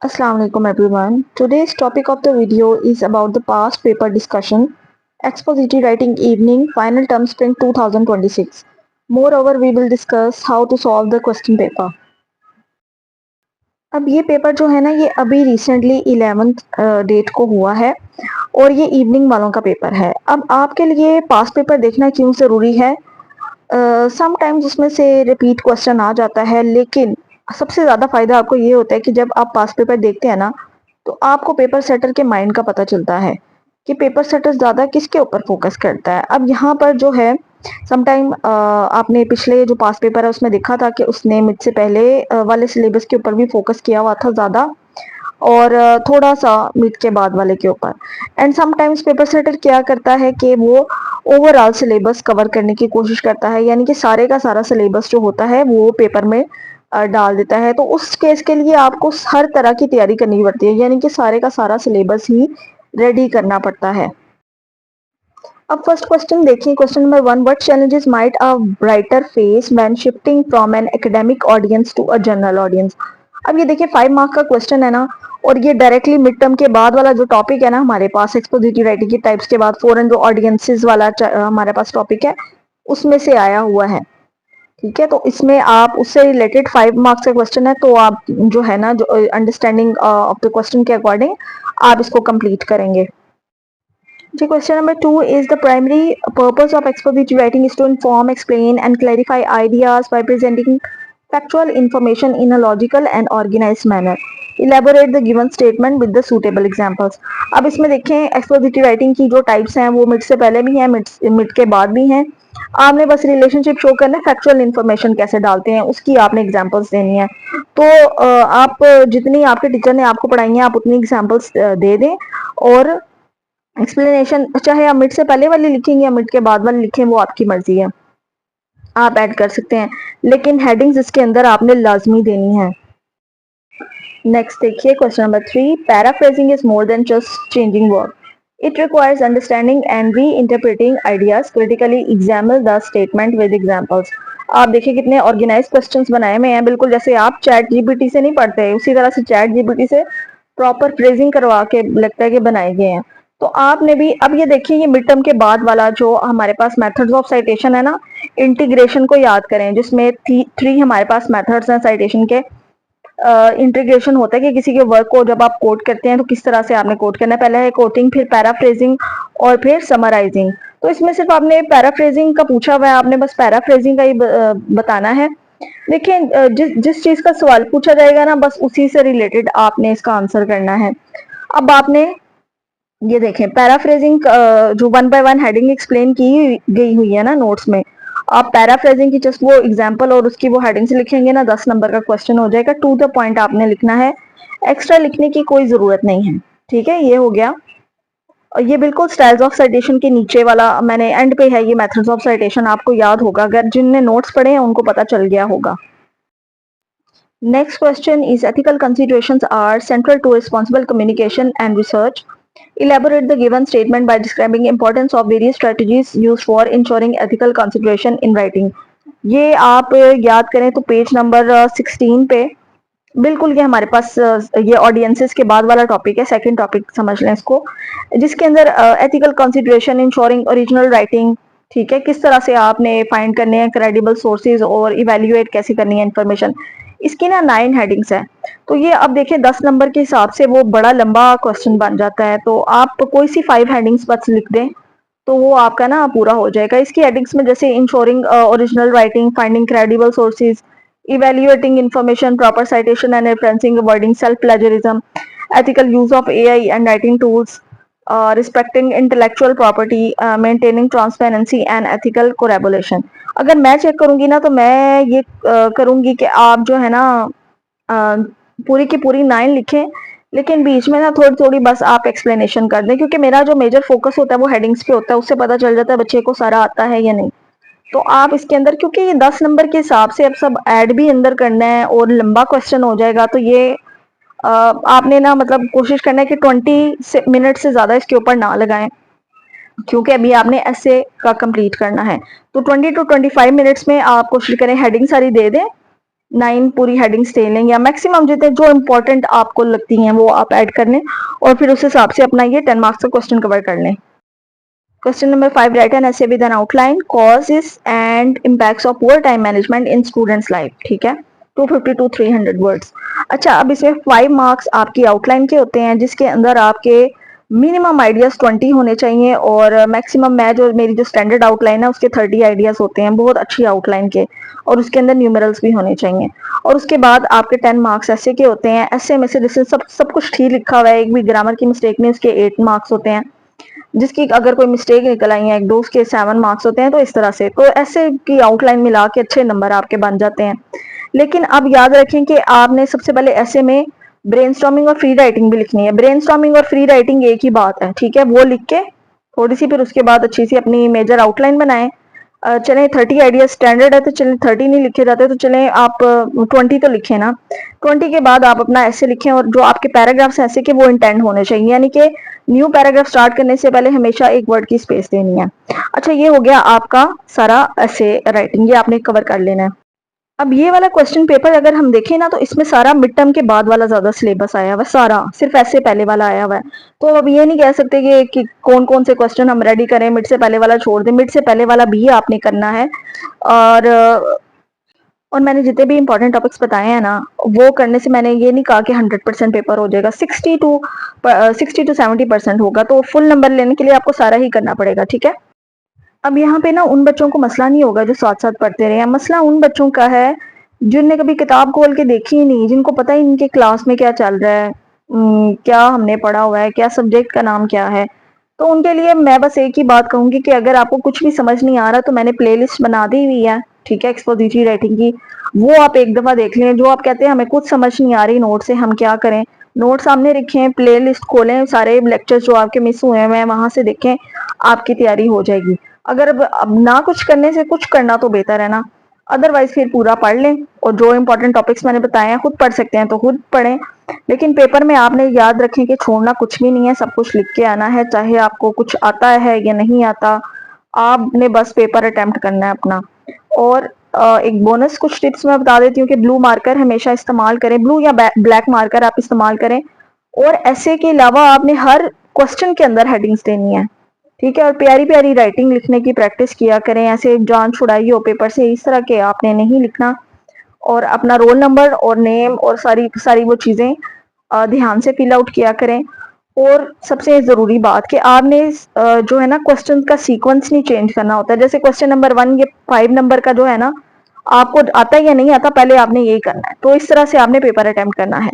Assalamu alaikum everyone. Today's topic of the video is about the past paper discussion, expository writing evening, final term spring 2026. Moreover, we will discuss how to solve the question paper. अब ये paper जो है ना ये अभी recently 11th date को हुआ है और ये इवनिंग वालों का पेपर है। अब आपके लिए पास्ट पेपर देखना क्यों ज़रूरी है? समटाइम्स उसमें से रिपीट क्वेश्चन आ जाता है, लेकिन सबसे ज़्यादा फायदा आपको ये होता है कि जब आप पास्ट पेपर देखते हैं ना, तो आपको पेपर सेटर के माइंड का पता चलता है कि पेपर सेटर ज़्यादा किसके ऊपर फोकस करता है। अब यहाँ पर जो है समटाइम आपने पिछले जो पास्ट पेपर है उसमें देखा था कि उसने मुझसे पहले वाले सिलेबस के ऊपर भी फोकस किया हुआ था ज़्यादा और थोड़ा सा मिड के बाद वाले के ऊपर। एंड समटाइम्स पेपर सेटर क्या करता है कि वो ओवरऑल सिलेबस कवर करने की कोशिश करता है, यानी कि सारे का सारा सिलेबस जो होता है वो पेपर में डाल देता है। तो उस केस के लिए आपको हर तरह की तैयारी करनी पड़ती है, यानी कि सारे का सारा सिलेबस ही रेडी करना पड़ता है। अब फर्स्ट क्वेश्चन देखिए, question number 1, what challenges might a writer face when shifting from an academic audience to a general audience. अब ये देखिए 5 मार्क का क्वेश्चन है ना, और ये डायरेक्टली मिड टर्म के बाद वाला जो टॉपिक है ना हमारे पास एक्सपोजिटिव राइटिंग की टाइप्स के बाद फॉरेन जो ऑडियंसेस वाला हमारे पास टॉपिक है उसमें से आया हुआ है। ठीक है, तो इसमें आप उससे रिलेटेड 5 मार्क्स का क्वेश्चन है, तो आप जो है ना जो अंडरस्टैंडिंग ऑफ द क्वेश्चन के अकॉर्डिंग आप इसको कंप्लीट करेंगे। जी, question number 2 is the primary purpose of expository writing is to inform, explain and clarify ideas by presenting factual information in a logical and organized manner. Elaborate the given statement with the suitable examples. अब इसमें देखें expository writing की जो types हैं वो mid से पहले भी हैं, मिड के बाद भी हैं। आपने बस रिलेशनशिप शो करना है, फैक्चुअल इन्फॉर्मेशन कैसे डालते हैं उसकी आपने एग्जांपल्स देनी है। तो आप जितनी आपके टीचर ने आपको पढ़ाई है आप उतनी एग्जांपल्स दे दें, और एक्सप्लेनेशन चाहे आप मिड से पहले वाली लिखेंगे या मिड के बाद वाली लिखें वो आपकी मर्जी है, आप ऐड कर सकते हैं, लेकिन हेडिंग्स इसके अंदर आपने लाजमी देनी है। नेक्स्ट देखिए question number 3, paraphrasing is more than just changing word, it requires understanding and reinterpreting ideas, critically examine the statement with examples. आप देखिए कितने ऑर्गेनाइज क्वेश्चंस बनाए हुए हैं, बिल्कुल जैसे आप चैट जीपीटी से नहीं पढ़ते उसी तरह से चैट जीपीटी से प्रॉपर फ्रेजिंग करवा के लगता है कि बनाए गए हैं। तो आपने भी अब ये देखिए ये मिड टर्म के बाद वाला जो हमारे पास मेथड्स ऑफ साइटेशन है ना, इंटीग्रेशन को याद करें, जिसमें 3 हमारे पास मेथड्स हैं साइटेशन के। इंटीग्रेशन होता है कि किसी के वर्क को जब आप कोट करते हैं तो किस तरह से आपने कोट करना है, पहले है कोटिंग, फिर पैराफ्रेजिंग और फिर समराइजिंग। तो इसमें सिर्फ आपने पैराफ्रेजिंग का पूछा हुआ है, आपने बस पैराफ्रेजिंग का ही बताना है। देखिए जिस जिस चीज का सवाल पूछा जाएगा ना बस उसी से रिलेटेड आपने इसका आंसर करना है। अब आपने ये देखें पैराफ्रेजिंग जो 1 बाय 1 हेडिंग एक्सप्लेन की गई हुई है ना नोट्स में, आप पैराफ्रेजिंग की जस्ट वो एग्जांपल और उसकी वो हेडिंग से लिखेंगे ना 10 नंबर का क्वेश्चन हो जाएगा। टू द पॉइंट आपने लिखना है, एक्स्ट्रा लिखने की कोई जरूरत नहीं है। ठीक है, ये हो गया। और ये बिल्कुल स्टाइल्स ऑफ साइटेशन के नीचे वाला मैंने एंड पे है, ये मेथड्स ऑफ साइटेशन आपको याद होगा, अगर जिनने नोट्स पढ़े हैं उनको पता चल गया होगा। Next question is ethical considerations are central to responsible communication and research, elaborate the given statement by describing importance of various strategies used for ensuring ethical consideration in writing। ये आप याद करें तो पेज नंबर 16 पे बिल्कुल ये हमारे पास ये ऑडियंसेस के बाद वाला टॉपिक है, सेकंड टॉपिक समझ लें इसको, जिसके अंदर ethical consideration ensuring original writing. ठीक है, किस तरह से आपने फाइंड करने हैं क्रेडिबल सोर्सेज और इवेल्युएट कैसे करनी है इन्फॉर्मेशन, इसकी ना 9 हेडिंग्स है। तो ये अब देखिए 10 नंबर के हिसाब से वो बड़ा लंबा क्वेश्चन बन जाता है, तो आप कोई सी 5 हेडिंग्स बस लिख दें तो वो आपका ना पूरा हो जाएगा। इसकी हेडिंग्स में जैसे ensuring original writing, finding credible sources, evaluating information, proper citation and referencing, avoiding self-plagiarism, ethical use of AI and writing tools, respecting intellectual property, maintaining transparency and ethical collaboration। अगर मैं चेक करूंगी ना तो मैं ये करूंगी कि आप जो है ना पूरी की पूरी 9 लिखें, लेकिन बीच में ना थोड़ी थोड़ी बस आप एक्सप्लेनेशन कर दें, क्योंकि मेरा जो मेजर फोकस होता है वो हेडिंग्स पे होता है, उससे पता चल जाता है बच्चे को सारा आता है या नहीं। तो आप इसके अंदर क्योंकि ये 10 नंबर के हिसाब से अब सब ऐड भी अंदर करना है और लंबा क्वेश्चन हो जाएगा, तो ये आपने ना मतलब कोशिश करना है कि 20 मिनट से ज्यादा इसके ऊपर ना लगाएं, क्योंकि अभी आपने ऐसे का कंप्लीट करना है। तो 20 to 25 मिनट्स में आप कोशिश करें हेडिंग सारी दे दें, 9 पूरी हेडिंग्स ले लें या मैक्सिमम जितने जो इंपॉर्टेंट आपको लगती हैं वो आप ऐड कर लें और फिर उस हिसाब से अपना ये 10 मार्क्स का क्वेश्चन कवर कर लें। Question number 5, right an essay with N outline causes and impacts of poor time management in students life. ठीक है, 250 to 300 वर्ड्स। अच्छा, अब इसमें 5 मार्क्स आपकी आउटलाइन के होते हैं जिसके अंदर आपके मिनिमम आइडियाज 20 होने चाहिए और मैक्सिमम मैं जो मेरी जो स्टैंडर्ड आउटलाइन है उसके 30 आइडियाज होते हैं, बहुत अच्छी आउटलाइन के, और उसके अंदर न्यूमेरल्स भी होने चाहिए। और उसके बाद आपके 10 मार्क्स ऐसे के होते हैं, ऐसे में से जैसे सब कुछ ठीक लिखा हुआ है, एक भी ग्रामर की मिस्टेक नहीं, उसके 8 मार्क्स होते हैं, जिसकी अगर कोई मिस्टेक निकल आई है एक दो उसके 7 मार्क्स होते हैं। तो इस तरह से तो ऐसे की आउटलाइन मिला के अच्छे नंबर आपके बन जाते हैं। लेकिन अब याद रखें कि आपने सबसे पहले ऐसे में ब्रेनस्टॉर्मिंग और फ्री राइटिंग भी लिखनी है। ब्रेनस्टॉर्मिंग और फ्री राइटिंग एक ही बात है, ठीक है, वो लिख के थोड़ी सी फिर उसके बाद अच्छी सी अपनी मेजर आउटलाइन बनाएं। चलें 30 आइडिया स्टैंडर्ड है तो चलें 30 नहीं लिखे जाते तो चलें आप 20 तो लिखें ना। 20 के बाद आप अपना ऐसे लिखें और जो आपके पैराग्राफ्स हैं ऐसे के वो इंटेंड होने चाहिए, यानी कि न्यू पैराग्राफ स्टार्ट करने से पहले हमेशा एक वर्ड की स्पेस देनी है। अच्छा, ये हो गया आपका सारा ऐसे राइटिंग, ये आपने कवर कर लेना है। अब ये वाला क्वेश्चन पेपर अगर हम देखें ना तो इसमें सारा मिड टर्म के बाद वाला ज्यादा सिलेबस आया हुआ है, सारा सिर्फ ऐसे पहले वाला आया हुआ है। तो अब ये नहीं कह सकते कि कौन कौन से क्वेश्चन हम रेडी करें, मिड से पहले वाला छोड़ दें, मिड से पहले वाला भी आपने करना है। और मैंने जितने भी इंपॉर्टेंट टॉपिक्स बताए हैं ना वो करने से मैंने ये नहीं कहा कि 100% पेपर हो जाएगा, 60 to 70% होगा। तो फुल नंबर लेने के लिए आपको सारा ही करना पड़ेगा, ठीक है। अब यहाँ पे ना उन बच्चों को मसला नहीं होगा जो साथ साथ पढ़ते रहे हैं, मसला उन बच्चों का है जिनने कभी किताब खोल के देखी ही नहीं, जिनको पता ही नहीं कि क्लास में क्या चल रहा है, क्या हमने पढ़ा हुआ है, क्या सब्जेक्ट का नाम क्या है। तो उनके लिए मैं बस एक ही बात कहूंगी कि अगर आपको कुछ भी समझ नहीं आ रहा तो मैंने प्लेलिस्ट बना दी हुई है, ठीक है, एक्सपोजिटरी राइटिंग की, वो आप एक दफा देख लें। जो आप कहते हैं हमें कुछ समझ नहीं आ रही नोट से, हम क्या करें, नोट सामने रखें, प्ले लिस्ट खोलें, सारे लेक्चर्स जो आपके मिस हुए हैं वहां से देखें, आपकी तैयारी हो जाएगी। अगर अब ना कुछ करने से कुछ करना तो बेहतर है ना, अदरवाइज फिर पूरा पढ़ लें और जो इंपॉर्टेंट टॉपिक्स मैंने बताए हैं खुद पढ़ सकते हैं तो खुद पढ़ें। लेकिन पेपर में आपने याद रखें कि छोड़ना कुछ भी नहीं है, सब कुछ लिख के आना है, चाहे आपको कुछ आता है या नहीं आता, आपने बस पेपर अटेम्प्ट करना है अपना। और एक बोनस कुछ टिप्स मैं बता देती हूँ कि ब्लू मार्कर हमेशा इस्तेमाल करें, ब्लू या ब्लैक मार्कर आप इस्तेमाल करें। और ऐसे के अलावा आपने हर क्वेश्चन के अंदर हेडिंग्स देनी है, ठीक है। और प्यारी प्यारी राइटिंग लिखने की प्रैक्टिस किया करें, ऐसे जान छुड़ाई हो पेपर से इस तरह के आपने नहीं लिखना। और अपना रोल नंबर और नेम और सारी सारी वो चीज़ें ध्यान से फिल आउट किया करें। और सबसे ज़रूरी बात कि आपने जो है ना क्वेश्चन का सीक्वेंस नहीं चेंज करना होता है। जैसे क्वेश्चन नंबर 1 ये 5 नंबर का जो है ना, आपको आता है या नहीं आता, पहले आपने यही करना है। तो इस तरह से आपने पेपर अटेम्प्ट करना है।